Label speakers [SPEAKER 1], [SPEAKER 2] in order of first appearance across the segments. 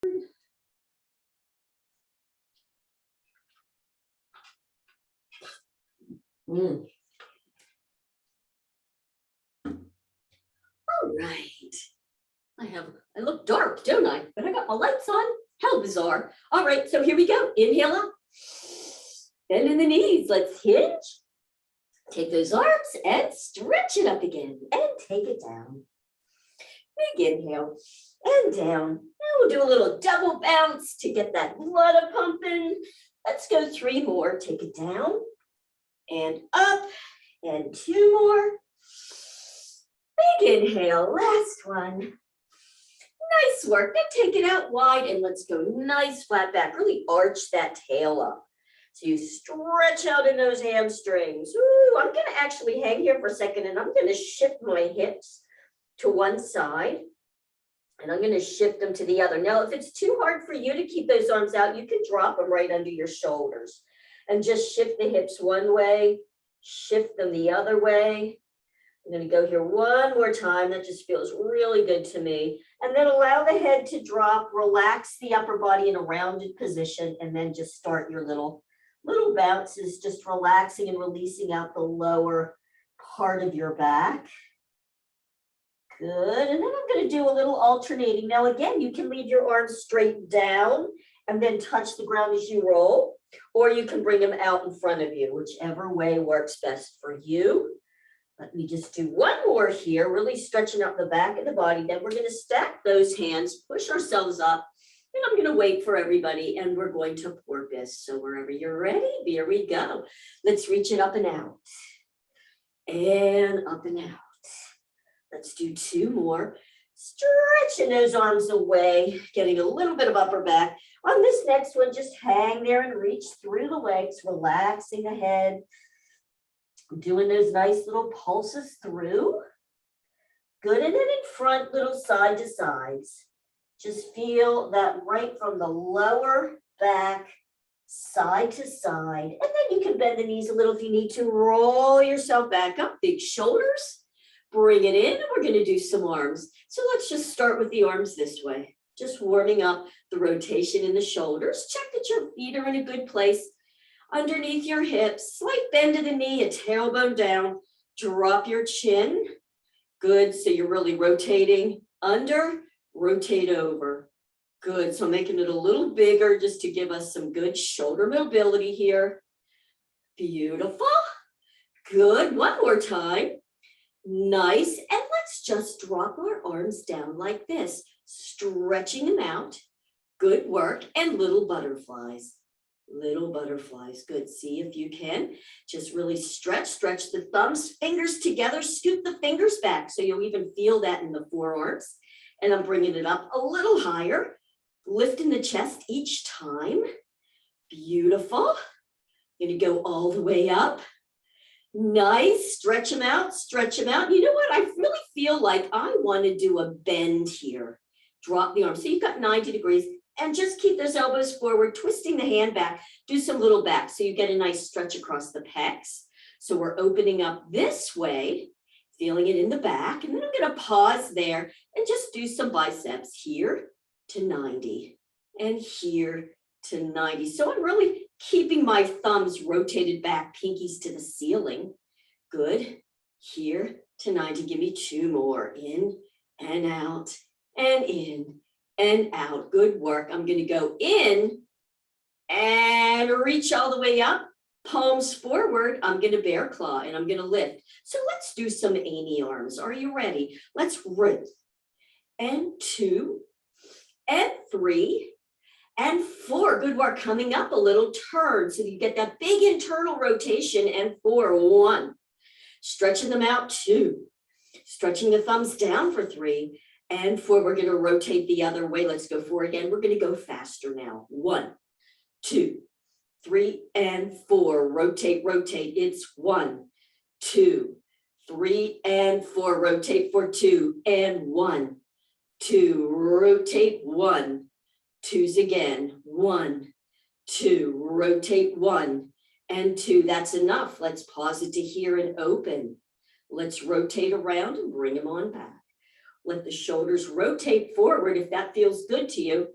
[SPEAKER 1] All right. I look dark, don't I? But I got my lights on. How bizarre. All right, so here we go. Inhale up. Bend in the knees. Let's hinge. Take those arms and stretch it up again. And take it down. Big inhale. And down. Now we'll do a little double bounce to get that blood pumping. Let's go 3 more. Take it down. And up. And 2 more. Big inhale. Last one. Nice work. Then take it out wide and let's go nice flat back. Really arch that tail up. So you stretch out in those hamstrings. Ooh, I'm going to actually hang here for a second and I'm going to shift my hips to one side. And I'm going to shift them to the other. Now, if it's too hard for you to keep those arms out, you can drop them right under your shoulders. And just shift the hips one way, shift them the other way. I'm going to go here one more time. That just feels really good to me. And then allow the head to drop, relax the upper body in a rounded position, and then just start your little bounces, just relaxing and releasing out the lower part of your back. Good. And then I'm going to do a little alternating. Now, again, you can leave your arms straight down and then touch the ground as you roll, or you can bring them out in front of you, whichever way works best for you. Let me just do one more here, really stretching out the back of the body. Then we're going to stack those hands, push ourselves up, and I'm going to wait for everybody, and we're going to porpoise. So wherever you're ready, here we go. Let's reach it up and out, and up and out. Let's do 2 more. Stretching those arms away, getting a little bit of upper back. On this next one, just hang there and reach through the legs, relaxing the head. Doing those nice little pulses through. Good, and then in front, little side to sides. Just feel that right from the lower back, side to side. And then you can bend the knees a little if you need to. Roll yourself back up, big shoulders. Bring it in, and we're going to do some arms. So let's just start with the arms this way. Just warming up the rotation in the shoulders. Check that your feet are in a good place. Underneath your hips, slight bend of the knee, a tailbone down, drop your chin. Good, so you're really rotating under, rotate over. Good, so making it a little bigger just to give us some good shoulder mobility here. Beautiful. Good, one more time. Nice, and let's just drop our arms down like this, stretching them out. Good work, and little butterflies. Little butterflies. Good. See if you can just really stretch the thumbs, fingers together, scoop the fingers back. So you'll even feel that in the forearms. And I'm bringing it up a little higher, lifting the chest each time. Beautiful. Going to go all the way up. Nice. Stretch them out, stretch them out. You know what? I really feel like I want to do a bend here. Drop the arms. So you've got 90 degrees. And just keep those elbows forward, twisting the hand back. Do some little back so you get a nice stretch across the pecs. So we're opening up this way, feeling it in the back. And then I'm going to pause there and just do some biceps here to 90 and here to 90. So I'm really keeping my thumbs rotated back, pinkies to the ceiling. Good. Here to 90. Give me 2 more. In and out and in. And out. Good work. I'm going to go in and reach all the way up. Palms forward. I'm going to bear claw and I'm going to lift. So let's do some Amy arms. Are you ready? Let's rip. And 2 and 3 and 4. Good work. Coming up a little turn so you get that big internal rotation. And 4. 1. Stretching them out. 2. Stretching the thumbs down for 3. And 4, we're going to rotate the other way. Let's go 4 again. We're going to go faster now. 1, 2, 3, and 4. Rotate, rotate. It's 1, 2, 3, and 4. Rotate for 2, and 1, 2. Rotate 1, 2s again. 1, 2. Rotate 1, and 2. That's enough. Let's pause it to here and open. Let's rotate around and bring them on back. Let the shoulders rotate forward if that feels good to you.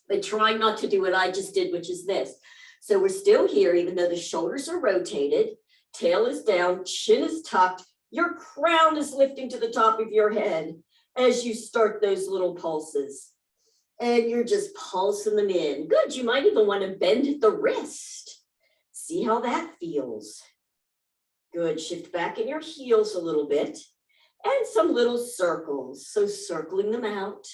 [SPEAKER 1] but trying not to do what I just did, which is this. So we're still here, even though the shoulders are rotated, tail is down, chin is tucked, your crown is lifting to the top of your head as you start those little pulses. And you're just pulsing them in. Good, you might even want to bend at the wrist. See how that feels. Good, shift back in your heels a little bit. And some little circles, so circling them out.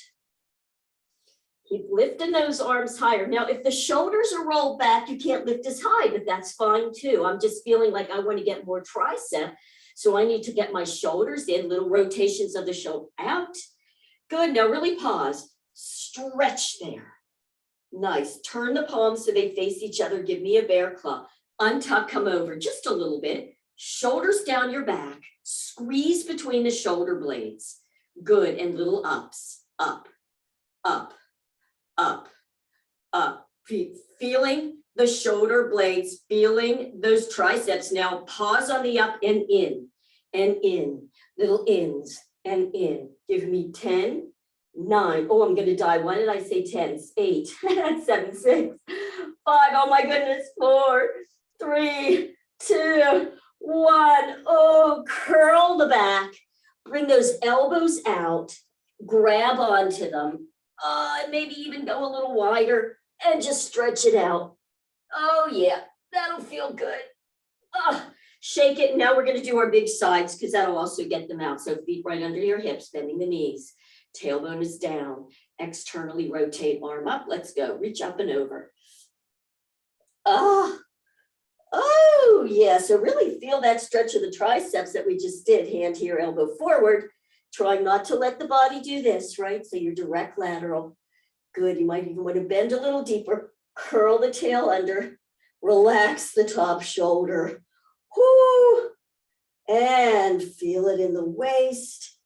[SPEAKER 1] Keep lifting those arms higher. Now, if the shoulders are rolled back, you can't lift as high, but that's fine too. I'm just feeling like I want to get more tricep, so I need to get my shoulders in, little rotations of the shoulder out. Good, now really pause. Stretch there. Nice, turn the palms so they face each other. Give me a bear claw. Untuck, come over just a little bit. Shoulders down your back. Squeeze between the shoulder blades. Good, and little ups, up, up, up, up. Feeling the shoulder blades, feeling those triceps. Now pause on the up and in, little ins and in. Give me 10, 9. Oh, I'm gonna die. Why did I say 10? 8, 7, 6, 5. Oh my goodness, 4, 3, 2, 1. Oh, curl the back. Bring those elbows out. Grab onto them. And maybe even go a little wider and just stretch it out. Oh yeah, that'll feel good. Shake it. Now we're going to do our big sides because that'll also get them out. So feet right under your hips, bending the knees. Tailbone is down. Externally rotate, arm up. Let's go. Reach up and over. Oh yeah. So really feel that stretch of the triceps that we just did. Hand here, elbow forward. Trying not to let the body do this, right? So you're direct lateral. Good. You might even want to bend a little deeper. Curl the tail under. Relax the top shoulder. Whoo. And feel it in the waist.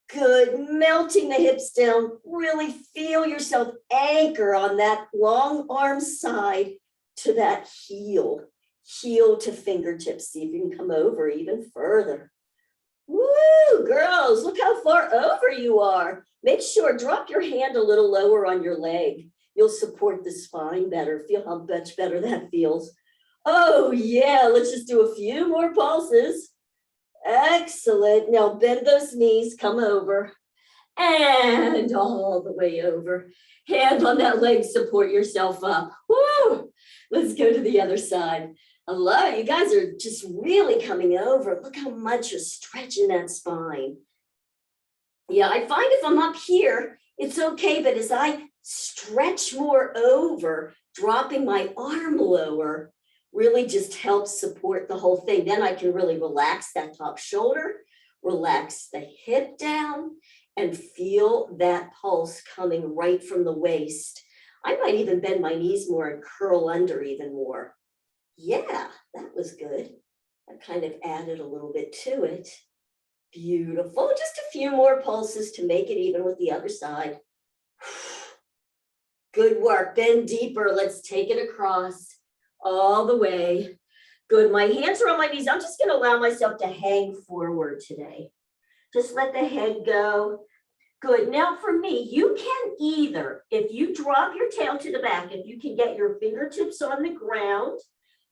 [SPEAKER 1] Good. Melting the hips down. Really feel yourself anchor on that long arm side to that heel. Heel to fingertips. See if you can come over even further. Woo, girls, look how far over you are. Make sure, drop your hand a little lower on your leg. You'll support the spine better. Feel how much better that feels. Oh yeah, let's just do a few more pulses. Excellent. Now bend those knees, come over. And all the way over. Hand on that leg, support yourself up. Woo! Let's go to the other side. I love it. You guys are just really coming over. Look how much you're stretching that spine. Yeah, I find if I'm up here, it's okay, but as I stretch more over, dropping my arm lower really just helps support the whole thing. Then I can really relax that top shoulder, relax the hip down, and feel that pulse coming right from the waist. I might even bend my knees more and curl under even more. Yeah, that was good. I kind of added a little bit to it. Beautiful. Just a few more pulses to make it even with the other side. Good work. Bend deeper. Let's take it across all the way. Good. My hands are on my knees. I'm just going to allow myself to hang forward today. Just let the head go. Good. Now for me, you can either, if you drop your tail to the back, if you can get your fingertips on the ground,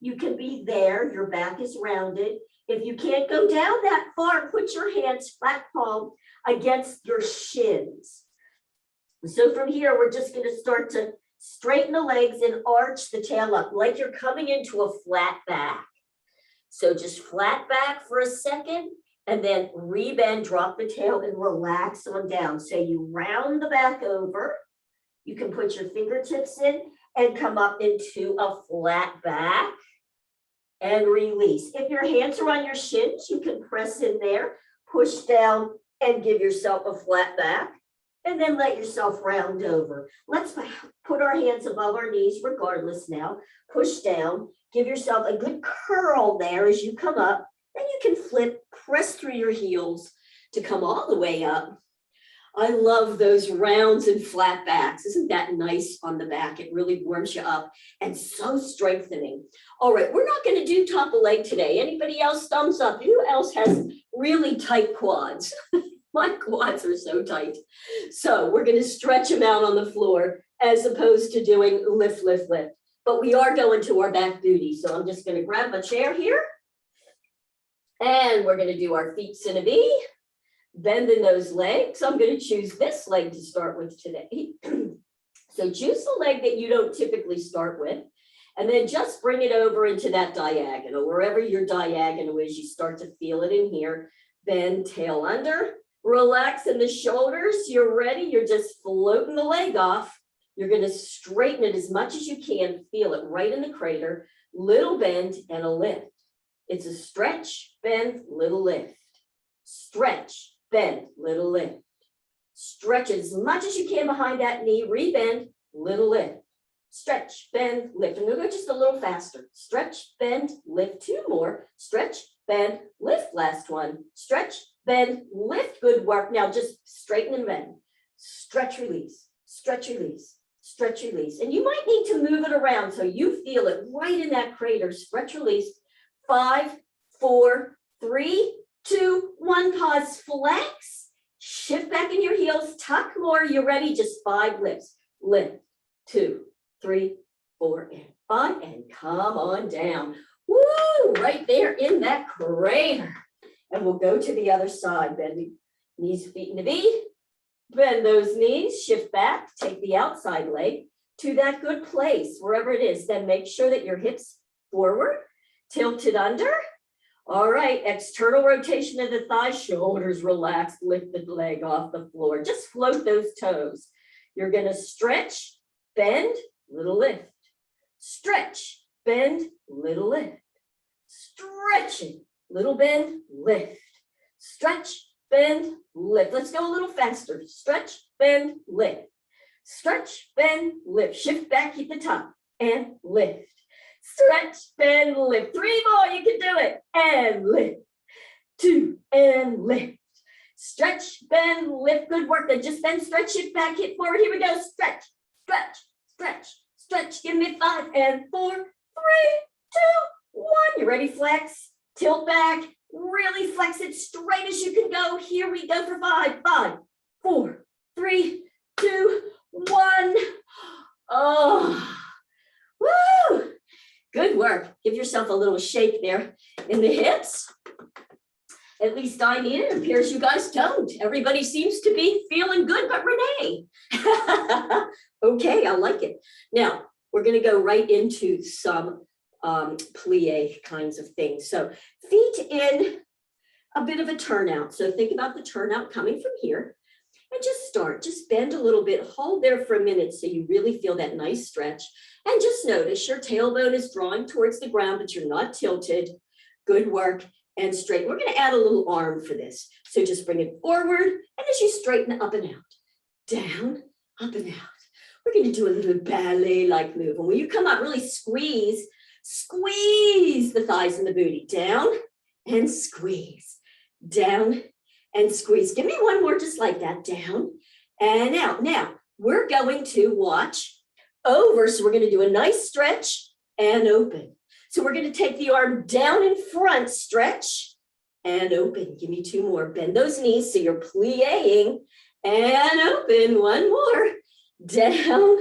[SPEAKER 1] you can be there, your back is rounded. If you can't go down that far, put your hands flat palm against your shins. So from here, we're just going to start to straighten the legs and arch the tail up like you're coming into a flat back. So just flat back for a second and then rebend, drop the tail and relax on down. So you round the back over. You can put your fingertips in and come up into a flat back. And release. If your hands are on your shins, you can press in there, push down, and give yourself a flat back. And then let yourself round over. Let's put our hands above our knees regardless now. Push down. Give yourself a good curl there as you come up. Then you can flip, press through your heels to come all the way up. I love those rounds and flat backs. Isn't that nice on the back? It really warms you up and so strengthening. All right, we're not going to do top of leg today. Anybody else? Thumbs up. Who else has really tight quads? My quads are so tight. So we're going to stretch them out on the floor as opposed to doing lift, lift, lift. But we are going to our back booty. So I'm just going to grab my chair here. And we're going to do our feet in a V, bending those legs. I'm going to choose this leg to start with today. So choose the leg that you don't typically start with, and then just bring it over into that diagonal. Wherever your diagonal is, you start to feel it in here. Bend tail under, relax in the shoulders. You're ready. You're just floating the leg off. You're going to straighten it as much as you can. Feel it right in the crater. Little bend and a lift. It's a stretch, bend, little lift. Stretch, bend, little lift. Stretch it as much as you can behind that knee. Rebend, little lift. Stretch, bend, lift. I'm going to go just a little faster. Stretch, bend, lift. Two more. Stretch, bend, lift. Last one. Stretch, bend, lift. Good work. Now just straighten and bend. Stretch, release. Stretch, release. Stretch, release. And you might need to move it around so you feel it right in that crater. Stretch, release. 5, 4, 3, 2, 1. Pause. Flex. Shift back in your heels. Tuck more. You're ready. Just 5 lifts. Lift. 2, 3, 4, and 5. And come on down. Woo! Right there in that crater. And we'll go to the other side. Bending knees, feet in a V. Bend those knees. Shift back. Take the outside leg to that good place, wherever it is. Then make sure that your hips forward. Tilted under. All right, external rotation of the thighs, shoulders relaxed, lift the leg off the floor. Just float those toes. You're going to stretch, bend, little lift. Stretch, bend, little lift. Stretching, little bend, lift. Stretch, bend, lift. Let's go a little faster. Stretch, bend, lift. Stretch, bend, lift. Shift back, keep the top, and lift. Stretch, bend, lift. 3 more, you can do it. And lift. 2, and lift. Stretch, bend, lift. Good work. Then just bend, stretch, shift back, hit forward. Here we go. Stretch, stretch, stretch, stretch. Give me 5 and 4, 3, 2, 1. You ready? Flex, tilt back, really flex it straight as you can go. Here we go for 5, 5, 4, 3, 2, 1. Oh, woo. Good work. Give yourself a little shake there in the hips. At least I need it. It appears you guys don't. Everybody seems to be feeling good but Renee. Okay, I like it. Now, we're going to go right into some plie kinds of things. So feet in a bit of a turnout. So think about the turnout coming from here. And just bend a little bit, hold there for a minute so you really feel that nice stretch. And just notice your tailbone is drawing towards the ground, but you're not tilted. Good work. And straight. We're going to add a little arm for this. So just bring it forward. And as you straighten up and out, down, up and out. We're going to do a little ballet-like move. And when you come up, really squeeze the thighs and the booty. Down and squeeze. Down and squeeze. Give me one more just like that. Down and out. Now, we're going to watch over. So we're going to do a nice stretch and open. So we're going to take the arm down in front, stretch and open. Give me 2 more. Bend those knees so you're plieing and open. 1 more. Down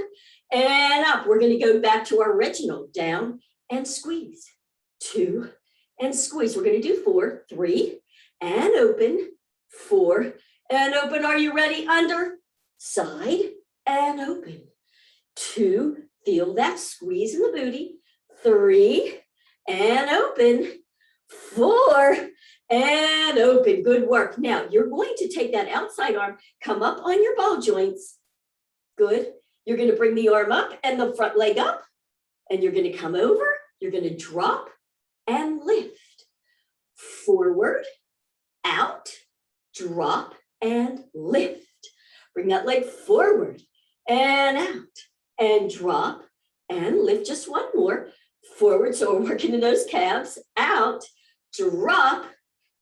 [SPEAKER 1] and up. We're going to go back to our original. Down and squeeze. 2 and squeeze. We're going to do 4, 3 and open. 4 and open. Are you ready? Under, side and open. 2, feel that squeeze in the booty. 3 and open. 4 and open. Good work. Now you're going to take that outside arm, come up on your ball joints. Good. You're going to bring the arm up and the front leg up, and you're going to come over. You're going to drop and lift. Forward, out, drop and lift. Bring that leg forward and out and drop and lift. Just 1 more. Forward, so we're working in those calves. Out, drop,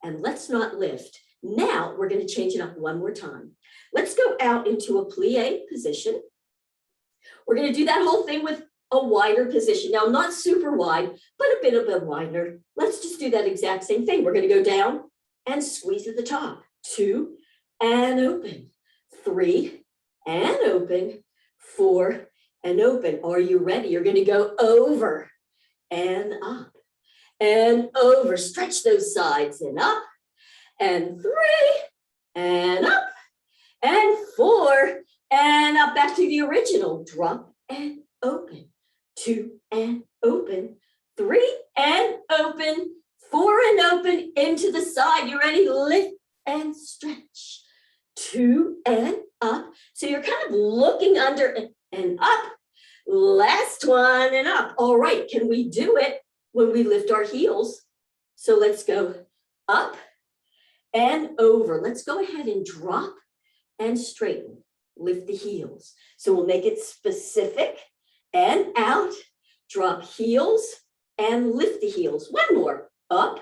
[SPEAKER 1] and let's not lift. Now we're going to change it up 1 more time. Let's go out into a plie position. We're going to do that whole thing with a wider position. Now, not super wide, but a bit of a wider. Let's just do that exact same thing. We're going to go down and squeeze at the top. 2 and open. 3 and open. 4 and open. Are you ready? You're going to go over and up and over. Stretch those sides and up and 3 and up and 4 and up. Back to the original. Drop and open. 2 and open. 3 and open. 4 and open into the side. You ready? Lift and stretch. 2 and up. So you're kind of looking under and up. Last one and up. All right, can we do it when we lift our heels? So let's go up and over. Let's go ahead and drop and straighten. Lift the heels. So we'll make it specific and out. Drop heels and lift the heels. One more. Up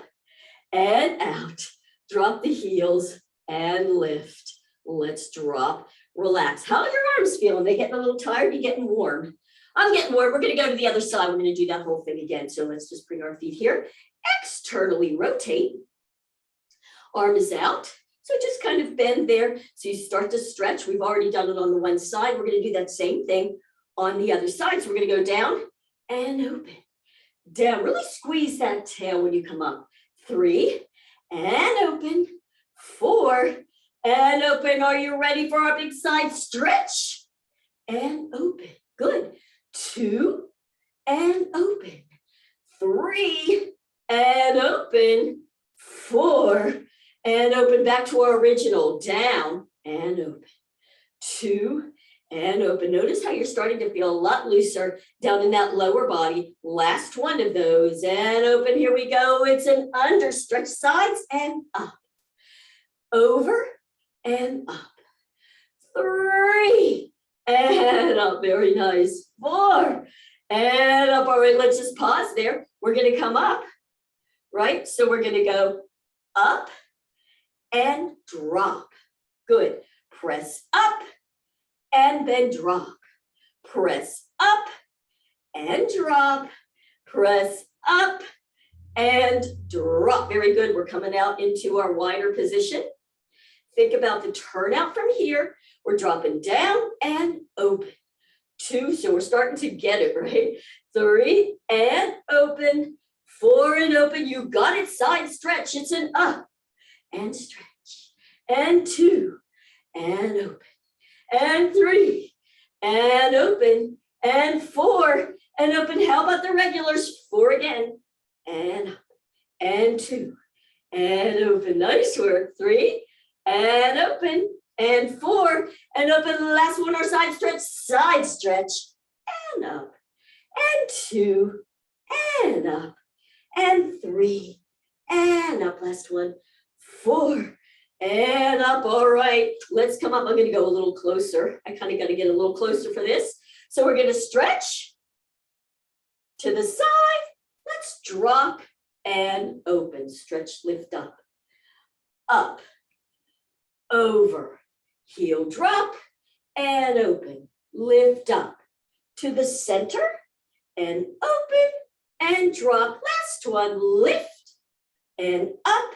[SPEAKER 1] and out. Drop the heels and lift. Let's drop. Relax. How are your arms feeling? They getting a little tired? You getting warm? I'm getting warm. We're going to go to the other side. We're going to do that whole thing again. So let's just bring our feet here. Externally rotate. Arm is out. So just kind of bend there. So you start to stretch. We've already done it on the one side. We're going to do that same thing on the other side. So we're going to go down and open. Down. Really squeeze that tail when you come up. 3 and open. 4 and open. Are you ready for our big side stretch? And open. Good. 2 and open. 3 and open. 4 and open. Back to our original. Down and open. 2 and open. Notice how you're starting to feel a lot looser down in that lower body. Last one of those and open. Here we go. It's an under. Stretch sides and up. Over and up. 3 and up. Very nice. 4 and up. All right, let's just pause there. We're going to come up, right? So we're going to go up and drop. Good. Press up and then drop. Press up and drop. Press up and drop. Very good. We're coming out into our wider position. Think about the turnout from here. We're dropping down and open. 2, so we're starting to get it, right? 3 and open. 4 and open. You got it. Side stretch. It's an up and stretch. And 2 and open. And 3 and open. And 4 and open. How about the regulars? 4 again. And up. And 2 and open. Nice work. 3 and open. And 4 and open. Last one, our side stretch, and up. And 2 and up. And 3 and up. Last one, 4 and up. All right, let's come up. I'm going to go a little closer. I kind of got to get a little closer for this. So we're going to stretch to the side. Let's drop and open. Stretch, lift up. Up. Over. Heel drop and open. Lift up to the center and open and drop. Last one, lift and up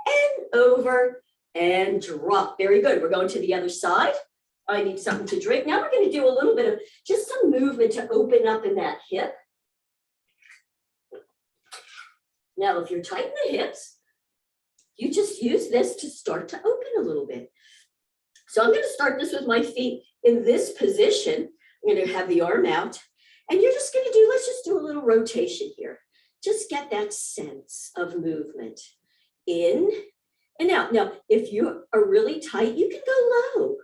[SPEAKER 1] and over and drop. Very good. We're going to the other side. I need something to drink. Now we're going to do a little bit of just some movement to open up in that hip. Now, if you're tight in the hips, you just use this to start to open a little bit. So I'm going to start this with my feet in this position. I'm going to have the arm out. And you're just going to do, let's just do a little rotation here. Just get that sense of movement in and out. Now, if you are really tight, you can go low.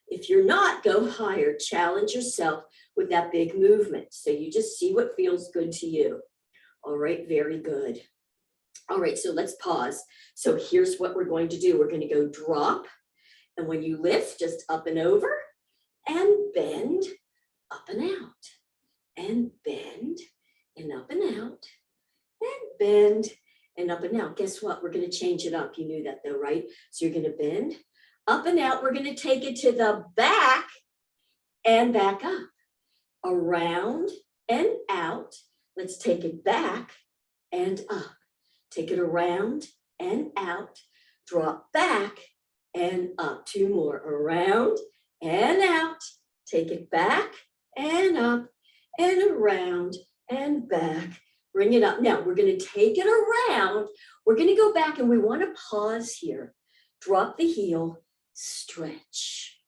[SPEAKER 1] If you're not, go higher. Challenge yourself with that big movement. So you just see what feels good to you. All right, very good. All right, so let's pause. So here's what we're going to do. We're going to go drop. And when you lift, just up and over and bend, up and out, and bend and up and out, and bend and up and out. Guess what? We're going to change it up. You knew that though, right? So you're going to bend up and out. We're going to take it to the back and back up, around and out. Let's take it back and up. Take it around and out, drop back and up. 2 more, around and out. Take it back and up and around and back. Bring it up. Now we're going to take it around. We're going to go back and we want to pause here. Drop the heel, stretch.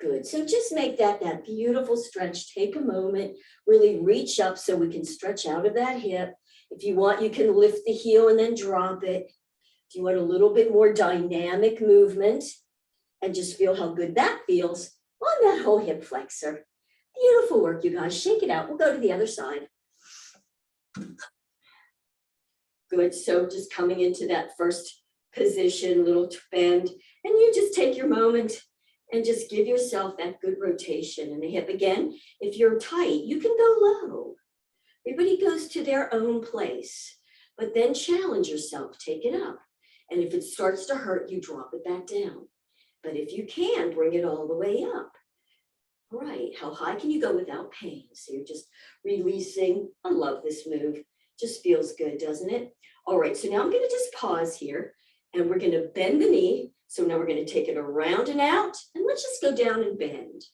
[SPEAKER 1] Good. So just make that beautiful stretch. Take a moment, really reach up so we can stretch out of that hip. If you want, you can lift the heel and then drop it. If you want a little bit more dynamic movement and just feel how good that feels on that whole hip flexor. Beautiful work, you guys. Shake it out. We'll go to the other side. Good. So just coming into that first position, little bend, and you just take your moment and just give yourself that good rotation in the hip. Again, if you're tight, you can go low. Everybody goes to their own place, but then challenge yourself, take it up. And if it starts to hurt, you drop it back down. But if you can, bring it all the way up. Right, how high can you go without pain? So you're just releasing. I love this move. Just feels good, doesn't it? All right, so now I'm gonna just pause here and we're gonna bend the knee. So now we're gonna take it around and out, and let's just go down and bend.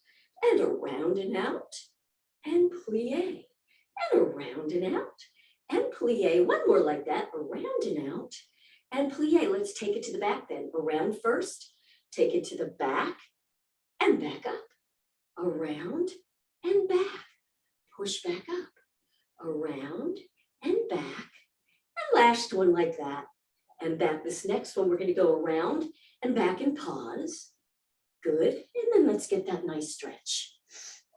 [SPEAKER 1] And around and out, and plie. And around and out, and plie. One more like that, around and out, and plie. Let's take it to the back then. Around first, take it to the back, and back up. Around and back. Push back up. Around and back. And last one like that. And back. This next one, we're going to go around and back and pause. Good. And then let's get that nice stretch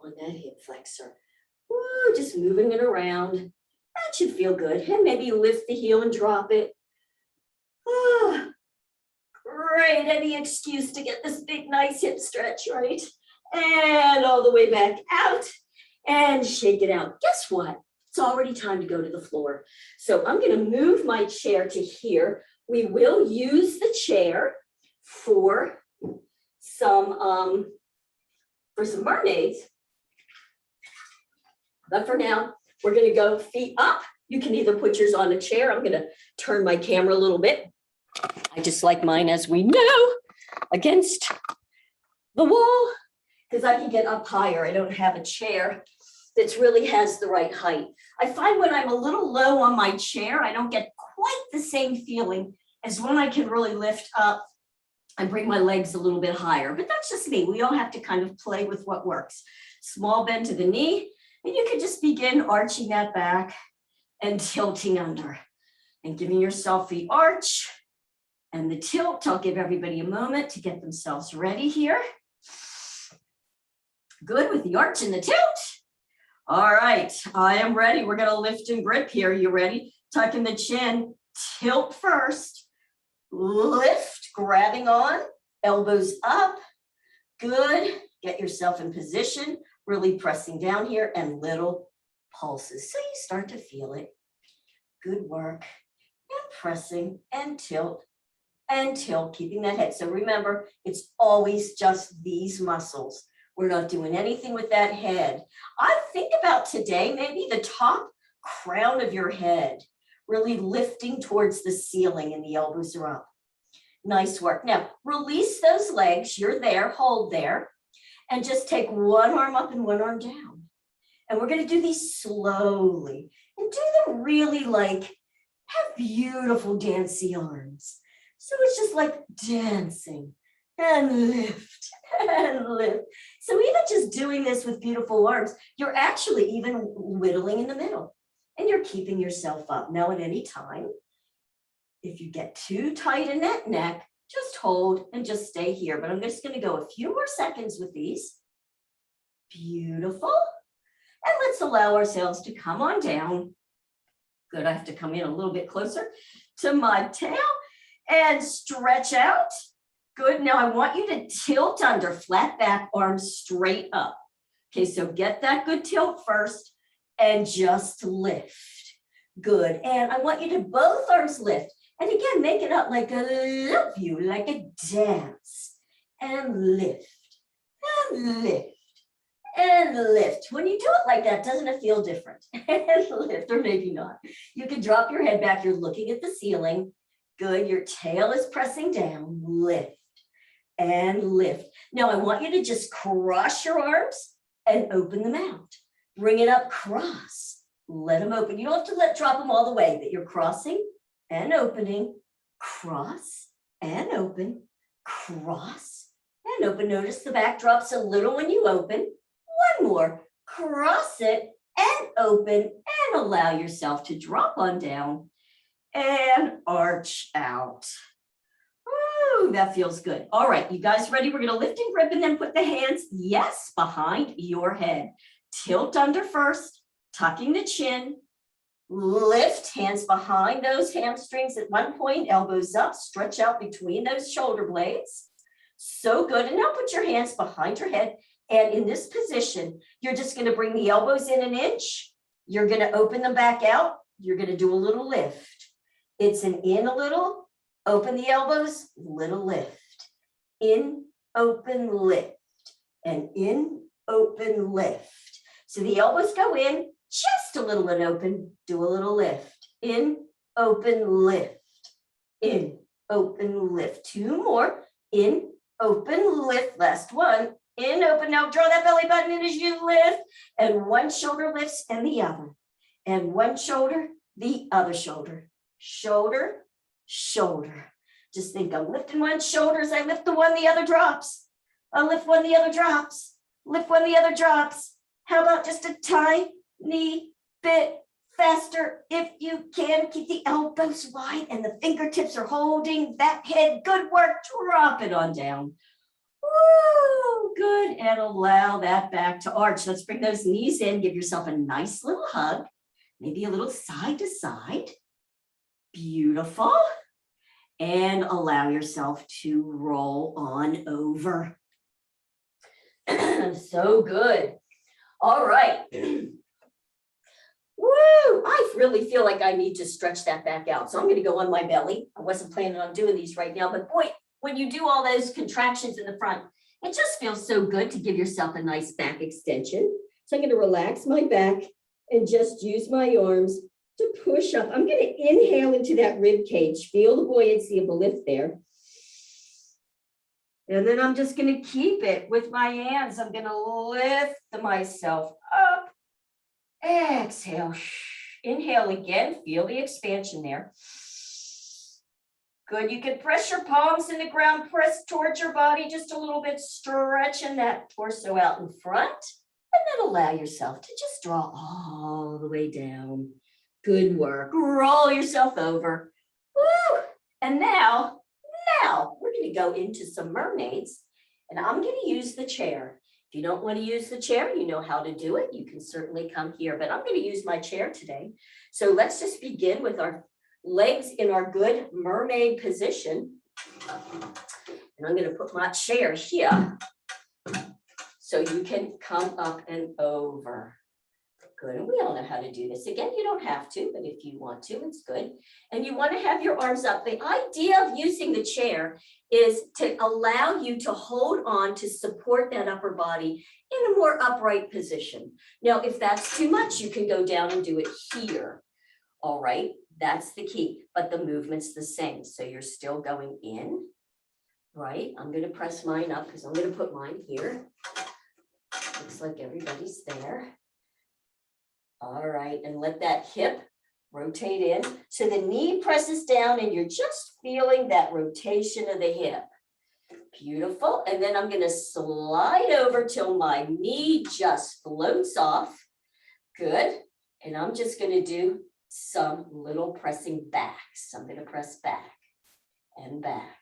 [SPEAKER 1] on that hip flexor. Woo, just moving it around. That should feel good. And maybe lift the heel and drop it. Oh, great. Any excuse to get this big, nice hip stretch, right? And all the way back out and shake it out. Guess what? It's already time to go to the floor. So I'm going to move my chair to here. We will use the chair for some mermaids. But for now, we're going to go feet up. You can either put yours on a chair. I'm going to turn my camera a little bit. I just like mine, as we know, against the wall, because I can get up higher. I don't have a chair that really has the right height. I find when I'm a little low on my chair, I don't get quite the same feeling as when I can really lift up and bring my legs a little bit higher. But that's just me. We all have to kind of play with what works. Small bend to the knee, and you can just begin arching that back and tilting under and giving yourself the arch and the tilt. I'll give everybody a moment to get themselves ready here. Good with the arch and the tilt. All right, I am ready. We're gonna lift and grip here. You ready? Tucking the chin, tilt first, lift, grabbing on, elbows up. Good, get yourself in position, really pressing down here, and little pulses. So you start to feel it. Good work, and pressing, and tilt, keeping that head. So remember, it's always just these muscles. We're not doing anything with that head. I think about today, maybe the top crown of your head, really lifting towards the ceiling and the elbows are up. Nice work. Now, release those legs. You're there, hold there, and just take one arm up and one arm down. And we're going to do these slowly and do them really like, have beautiful dancey arms. So it's just like dancing and lift and lift. So even just doing this with beautiful arms, you're actually even whittling in the middle and you're keeping yourself up. Now at any time, if you get too tight in that neck, just hold and just stay here. But I'm just going to go a few more seconds with these. Beautiful. And let's allow ourselves to come on down. Good, I have to come in a little bit closer to my tail and stretch out. Good, now I want you to tilt under, flat back, arms straight up. Okay, so get that good tilt first and just lift. Good, and I want you to both arms lift. And again, make it up like a love you, like a dance. And lift, and lift, and lift. When you do it like that, doesn't it feel different? And lift, or maybe not. You can drop your head back. You're looking at the ceiling. Good, your tail is pressing down. Lift and lift. Now I want you to just cross your arms and open them out. Bring it up, cross, let them open. You don't have to drop them all the way, but you're crossing and opening, cross and open, cross and open. Notice the back drops a little when you open. One more, cross it and open and allow yourself to drop on down and arch out. Ooh, that feels good. All right, you guys ready? We're gonna lift and grip and then put the hands, yes, behind your head. Tilt under first, tucking the chin, lift, hands behind those hamstrings at one point, elbows up, stretch out between those shoulder blades. So good, and now put your hands behind your head, and in this position, you're just gonna bring the elbows in an inch, you're gonna open them back out, you're gonna do a little lift. It's an in a little, open the elbows, little lift, in, open, lift, and in, open, lift. So the elbows go in, just a little and open, do a little lift, in, open, lift, in, open, lift. Two more, in, open, lift, last one, in, open. Now draw that belly button in as you lift, and one shoulder lifts and the other, and one shoulder, the other shoulder, shoulder, shoulder. Just think I'm lifting one shoulder as I lift the one, the other drops. I lift one, the other drops. Lift one, the other drops. How about just a tiny bit faster if you can? Keep the elbows wide and the fingertips are holding that head. Good work. Drop it on down. Woo, good. And allow that back to arch. Let's bring those knees in. Give yourself a nice little hug. Maybe a little side to side. Beautiful. And allow yourself to roll on over. So good. All right. Woo, I really feel like I need to stretch that back out. So I'm going to go on my belly. I wasn't planning on doing these right now, but boy, when you do all those contractions in the front, it just feels so good to give yourself a nice back extension. So I'm going to relax my back and just use my arms to push up. I'm going to inhale into that rib cage. Feel the buoyancy of the lift there. And then I'm just going to keep it with my hands. I'm going to lift myself up. Exhale. Inhale again. Feel the expansion there. Good. You can press your palms in the ground. Press towards your body just a little bit. Stretching that torso out in front. And then allow yourself to just draw all the way down. Good work. Roll yourself over. Woo! And now we're going to go into some mermaids, and I'm going to use the chair. If you don't want to use the chair, you know how to do it. You can certainly come here, but I'm going to use my chair today. So let's just begin with our legs in our good mermaid position. And I'm going to put my chair here so you can come up and over. Good, and we all know how to do this. Again, you don't have to, but if you want to, it's good. And you want to have your arms up. The idea of using the chair is to allow you to hold on to support that upper body in a more upright position. Now, if that's too much, you can go down and do it here. All right, that's the key, but the movement's the same. So you're still going in, right? I'm going to press mine up because I'm going to put mine here. Looks like everybody's there. All right, and let that hip rotate in. So the knee presses down and you're just feeling that rotation of the hip. Beautiful. And then I'm going to slide over till my knee just floats off. Good. And I'm just going to do some little pressing backs. I'm going to press back and back.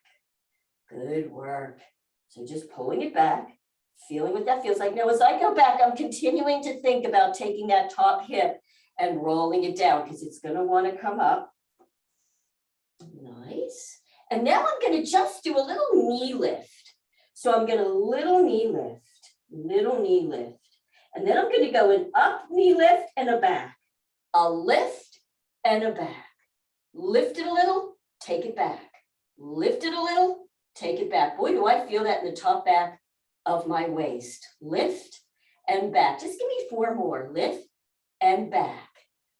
[SPEAKER 1] Good work. So just pulling it back. Feeling what that feels like. Now, as I go back, I'm continuing to think about taking that top hip and rolling it down because it's going to want to come up. Nice. And now I'm going to just do a little knee lift. So I'm going to little knee lift. And then I'm going to go an up knee lift and a back. A lift and a back. Lift it a little, take it back. Lift it a little, take it back. Boy, do I feel that in the top back of my waist. Lift and back. Just give me 4 more. Lift and back.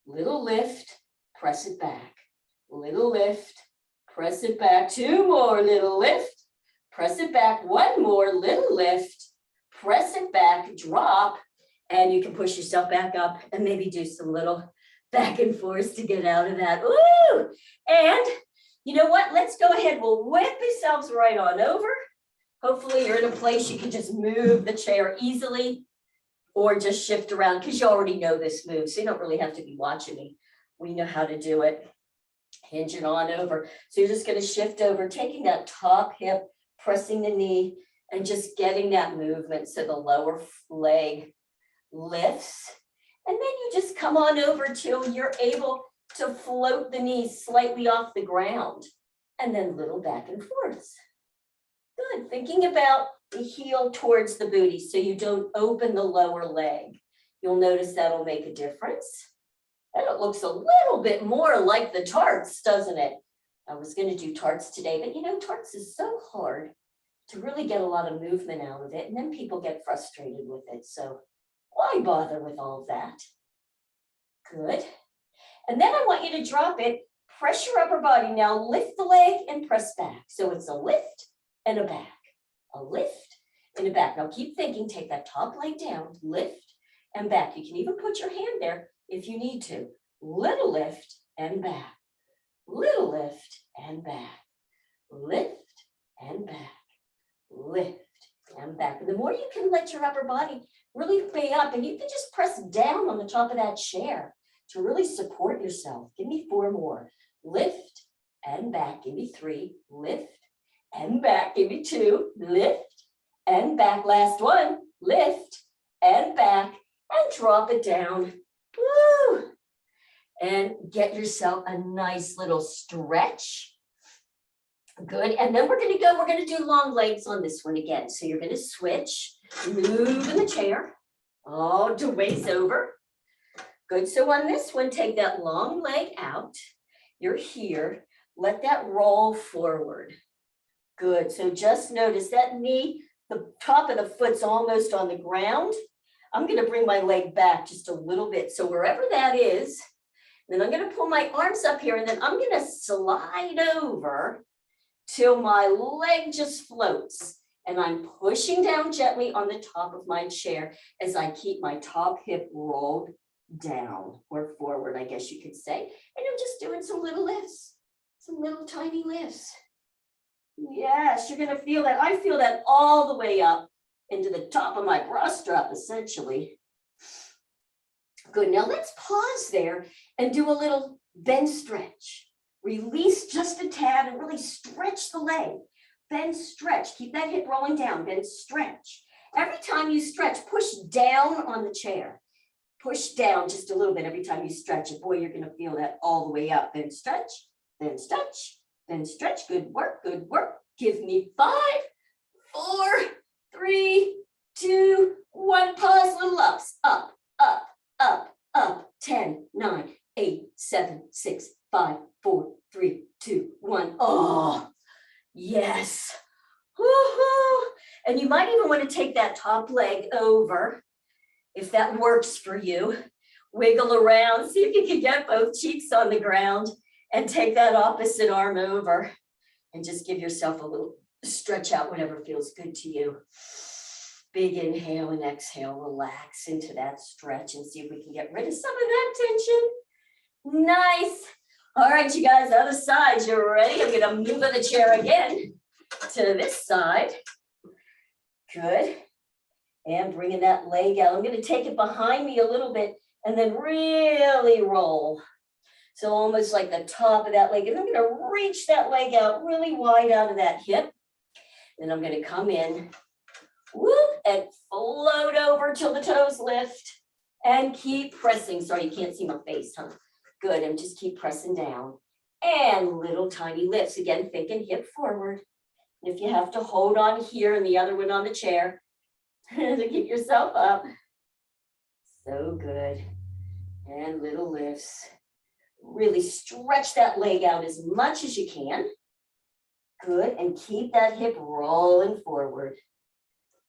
[SPEAKER 1] Little lift, press it back. Little lift, press it back. 2 more. Little lift, press it back. 1 more. Little lift, press it back. Drop. And you can push yourself back up and maybe do some little back and forth to get out of that. Woo! And you know what? Let's go ahead. We'll whip ourselves right on over. Hopefully you're in a place you can just move the chair easily or just shift around because you already know this move. So you don't really have to be watching me. We know how to do it. Hinge it on over. So you're just going to shift over, taking that top hip, pressing the knee, and just getting that movement so the lower leg lifts. And then you just come on over till you're able to float the knees slightly off the ground. And then little back and forth. Good. Thinking about the heel towards the booty so you don't open the lower leg. You'll notice that'll make a difference. And it looks a little bit more like the tarts, doesn't it? I was going to do tarts today, but you know, tarts is so hard to really get a lot of movement out of it. And then people get frustrated with it. So why bother with all of that? Good. And then I want you to drop it, press your upper body. Now lift the leg and press back. So it's a lift and a back, a lift and a back. Now keep thinking, take that top leg down, lift and back. You can even put your hand there if you need to. Little lift and back, little lift and back, lift and back, lift and back. And the more you can let your upper body really pay up, and you can just press down on the top of that chair to really support yourself. Give me 4 more. Lift and back. Give me 3. Lift and back. Give me 2. Lift and back. Last one. Lift and back. And drop it down. Woo! And get yourself a nice little stretch. Good. And then we're going to do long legs on this one again. So you're going to switch, move in the chair, all the ways over. Good. So on this one, take that long leg out. You're here. Let that roll forward. Good. So just notice that knee, the top of the foot's almost on the ground. I'm going to bring my leg back just a little bit. So wherever that is, then I'm going to pull my arms up here and then I'm going to slide over till my leg just floats. And I'm pushing down gently on the top of my chair as I keep my top hip rolled down or forward, I guess you could say. And I'm just doing some little lifts, some little tiny lifts. Yes, you're going to feel that. I feel that all the way up into the top of my bra strap, essentially. Good. Now let's pause there and do a little bend stretch. Release just a tad and really stretch the leg. Bend, stretch. Keep that hip rolling down. Bend, stretch. Every time you stretch, push down on the chair. Push down just a little bit every time you stretch it. Boy, you're going to feel that all the way up. Then stretch, then stretch, then stretch. Good work, good work. Give me 5, 4, 3, 2, 1. Pause, little ups. Up, up, up, up. 10, 9, 8, 7, 6, 5, 4, 3, 2, 1. Oh, yes. Woo-hoo. And you might even want to take that top leg over if that works for you. Wiggle around, see if you can get both cheeks on the ground and take that opposite arm over and just give yourself a little stretch out, whatever feels good to you. Big inhale and exhale, relax into that stretch and see if we can get rid of some of that tension. Nice. All right, you guys, other side, you're ready. I'm going to move the chair again to this side. Good. And bringing that leg out. I'm going to take it behind me a little bit and then really roll. So almost like the top of that leg. And I'm going to reach that leg out really wide out of that hip. Then I'm going to come in, whoop, and float over till the toes lift. And keep pressing. Sorry, you can't see my face, huh? Good. And just keep pressing down. And little tiny lifts. Again, thinking hip forward. And if you have to hold on here and the other one on the chair to keep yourself up. So good. And little lifts. Really stretch that leg out as much as you can. Good. And keep that hip rolling forward.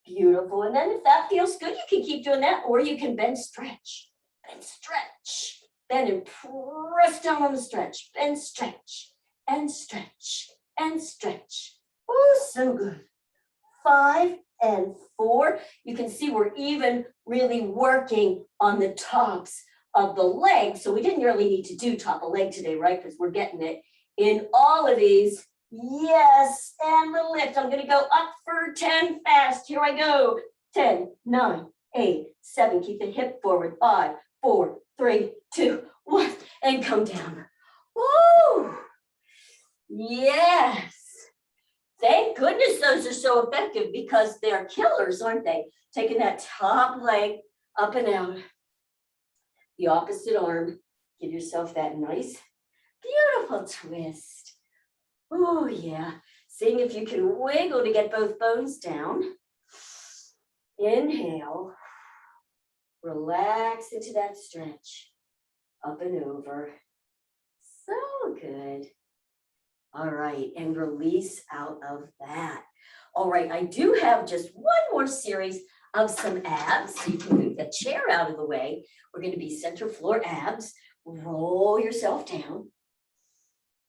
[SPEAKER 1] Beautiful. And then if that feels good, you can keep doing that, or you can bend, stretch, bend, stretch, bend and press down on the stretch, bend, stretch, and stretch, and stretch. Oh, so good. 5, and 4. You can see we're even really working on the tops of the legs. So we didn't really need to do top of leg today, right? Because we're getting it in all of these. Yes, and the lift. I'm going to go up for 10 fast. Here I go. 10, 9, 8, 7. Keep the hip forward. 5, 4, 3, 2, 1. And come down. Woo! Yes. Thank goodness those are so effective because they're killers, aren't they? Taking that top leg up and out. The opposite arm. Give yourself that nice, beautiful twist. Oh, yeah. Seeing if you can wiggle to get both bones down. Inhale. Relax into that stretch. Up and over. So good. All right, and release out of that. All right, I do have just one more series of some abs. So you can move the chair out of the way. We're going to be center floor abs. Roll yourself down.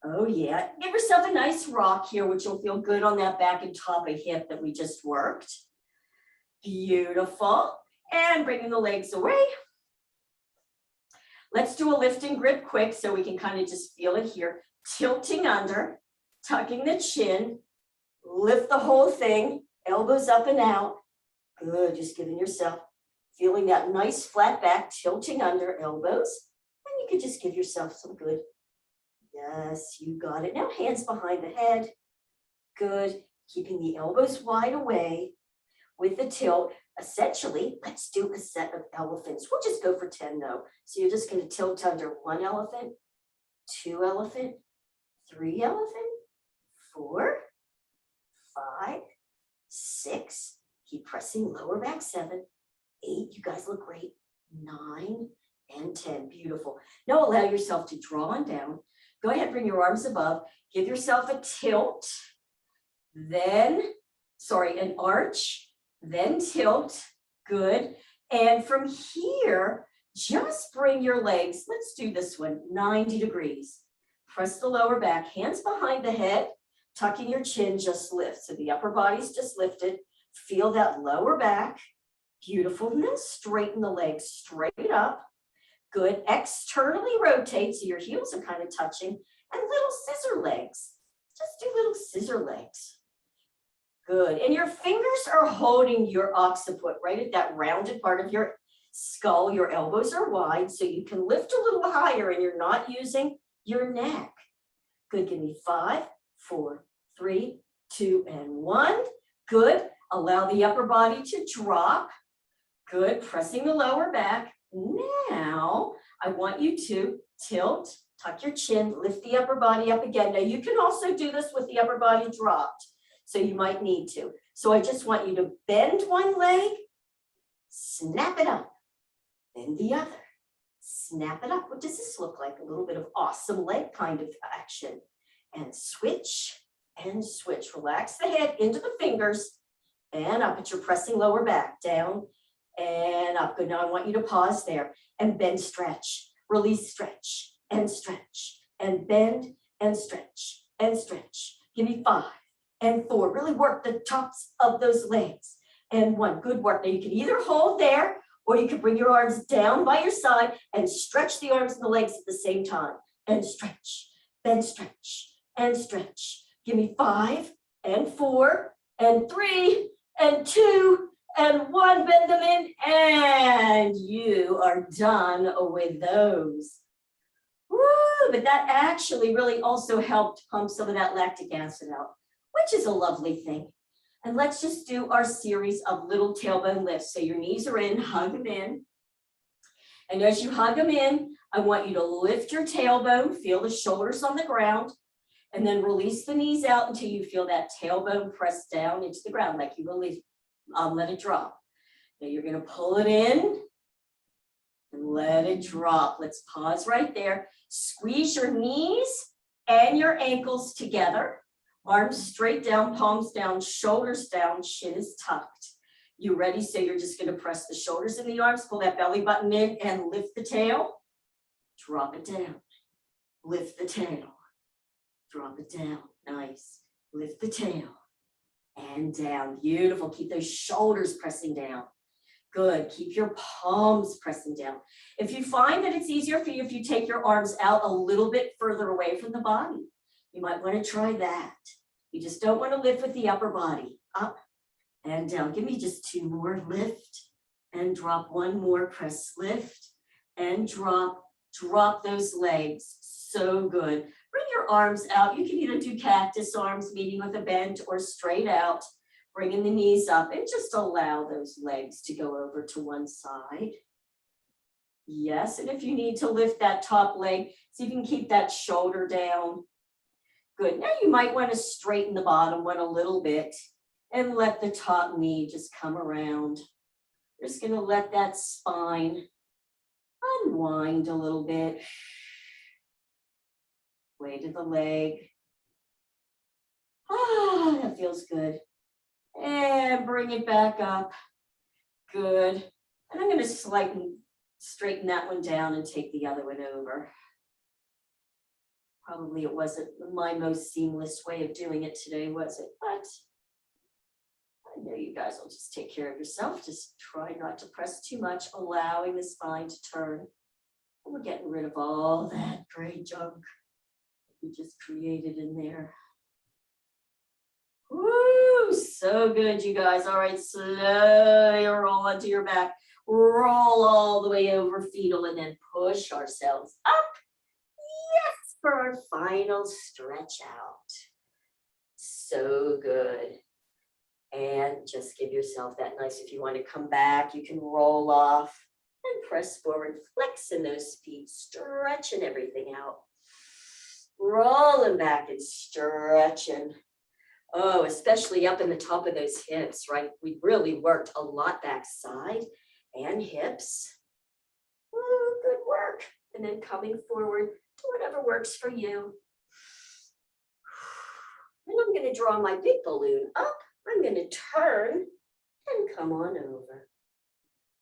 [SPEAKER 1] Oh, yeah. Give yourself a nice rock here, which will feel good on that back and top of hip that we just worked. Beautiful. And bringing the legs away. Let's do a lift and grip quick so we can kind of just feel it here. Tilting under, tucking the chin, lift the whole thing, elbows up and out. Good, just giving yourself, feeling that nice flat back, tilting under, elbows. And you could just give yourself some good. Yes, you got it. Now hands behind the head. Good, keeping the elbows wide away with the tilt. Essentially, let's do a set of elephants. We'll just go for 10 though. So you're just going to tilt under 1 elephant, 2 elephant, 3 elephant, 4, 5, 6. Keep pressing lower back. 7, 8. You guys look great. 9 and 10. Beautiful. Now allow yourself to draw on down. Go ahead, bring your arms above. Give yourself a tilt. Then, an arch. Then tilt. Good. And from here, just bring your legs. Let's do this one. 90 degrees. Press the lower back, hands behind the head, tucking your chin, just lift. So the upper body's just lifted. Feel that lower back. Beautiful. And then straighten the legs straight up. Good. Externally rotate so your heels are kind of touching. And little scissor legs. Just do little scissor legs. Good. And your fingers are holding your occiput right at that rounded part of your skull. Your elbows are wide so you can lift a little higher and you're not using your neck. Good. Give me 5, 4, 3, 2, and 1. Good. Allow the upper body to drop. Good. Pressing the lower back. Now, I want you to tilt, tuck your chin, lift the upper body up again. Now, you can also do this with the upper body dropped, so you might need to. So I just want you to bend one leg, snap it up, bend the other. Snap it up. What does this look like? A little bit of awesome leg kind of action. And switch and switch. Relax the head into the fingers and up. But you're pressing lower back. Down and up. Good. Now I want you to pause there and bend, stretch. Release, stretch and stretch. And bend and stretch and stretch. Give me 5 and 4. Really work the tops of those legs. And 1. Good work. Now you can either hold there or you can bring your arms down by your side and stretch the arms and the legs at the same time. And stretch, then stretch, and stretch. Give me 5 and 4 and 3 and 2 and 1. Bend them in and you are done with those. Woo, but that actually really also helped pump some of that lactic acid out, which is a lovely thing. And let's just do our series of little tailbone lifts. So your knees are in, hug them in. And as you hug them in, I want you to lift your tailbone, feel the shoulders on the ground, and then release the knees out until you feel that tailbone press down into the ground, like you release, let it drop. Now you're gonna pull it in and let it drop. Let's pause right there. Squeeze your knees and your ankles together. Arms straight down, palms down, shoulders down, chin is tucked. You ready? So you're just going to press the shoulders and the arms, pull that belly button in and lift the tail. Drop it down. Lift the tail. Drop it down. Nice. Lift the tail. and down. Beautiful. Keep those shoulders pressing down. Good. Keep your palms pressing down. If you find that it's easier for you if you take your arms out a little bit further away from the body, you might want to try that. You just don't want to lift with the upper body. Up and down. Give me just 2 more. Lift and drop. 1 more. Press, lift and drop. Drop those legs. So good. Bring your arms out. You can either do cactus arms, meeting with a bend, or straight out. Bringing the knees up and just allow those legs to go over to one side. Yes, and if you need to lift that top leg, so you can keep that shoulder down. Good. Now you might want to straighten the bottom one a little bit and let the top knee just come around. You're just going to let that spine unwind a little bit. Weight of the leg. Ah, that feels good. And bring it back up. Good. And I'm going to slightly straighten that one down and take the other one over. Probably it wasn't my most seamless way of doing it today, was it? But I know you guys will just take care of yourself. Just try not to press too much, allowing the spine to turn. And we're getting rid of all that gray junk we just created in there. Woo, so good, you guys. All right, slowly roll onto your back. Roll all the way over fetal and then push ourselves up. Yes, for our final stretch out. So good. And just give yourself that nice, if you want to come back, you can roll off and press forward, flexing those feet, stretching everything out. Rolling back and stretching. Oh, especially up in the top of those hips, right? We really worked a lot backside and hips. Ooh, good work. And then coming forward to whatever works for you. And I'm going to draw my big balloon up. I'm going to turn and come on over.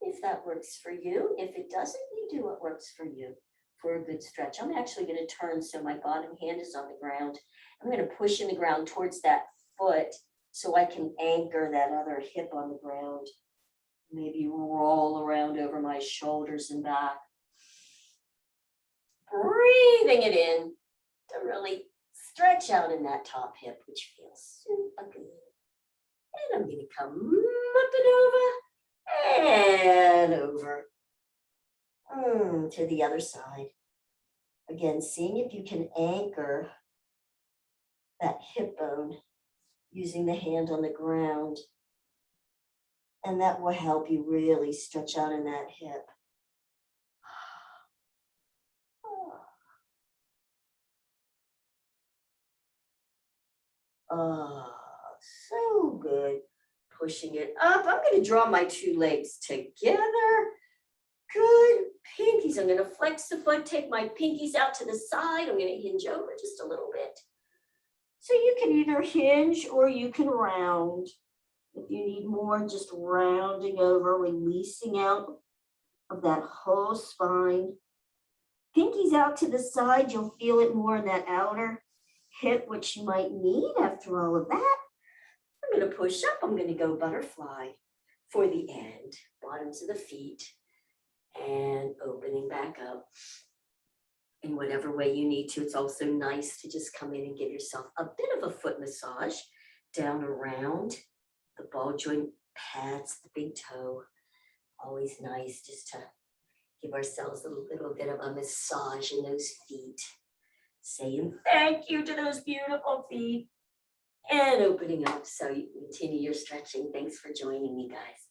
[SPEAKER 1] If that works for you. If it doesn't, you do what works for you for a good stretch. I'm actually going to turn so my bottom hand is on the ground. I'm going to push in the ground towards that foot so I can anchor that other hip on the ground. Maybe roll around over my shoulders and back. Breathing it in to really stretch out in that top hip, which feels super good. And I'm going to come up and over and over to the other side. Again, seeing if you can anchor that hip bone using the hand on the ground. And that will help you really stretch out in that hip. Oh, so good. Pushing it up. I'm going to draw my 2 legs together. Good. Pinkies. I'm going to flex the foot, take my pinkies out to the side. I'm going to hinge over just a little bit. So you can either hinge or you can round. If you need more, just rounding over, releasing out of that whole spine. Pinkies out to the side, you'll feel it more in that outer hip, which you might need after all of that. I'm going to push up. I'm going to go butterfly for the end. Bottoms of the feet and opening back up. In whatever way you need to. It's also nice to just come in and give yourself a bit of a foot massage down around the ball joint pads, the big toe. Always nice just to give ourselves a little bit of a massage in those feet. Saying thank you to those beautiful feet and opening up so you continue your stretching. Thanks for joining me, guys.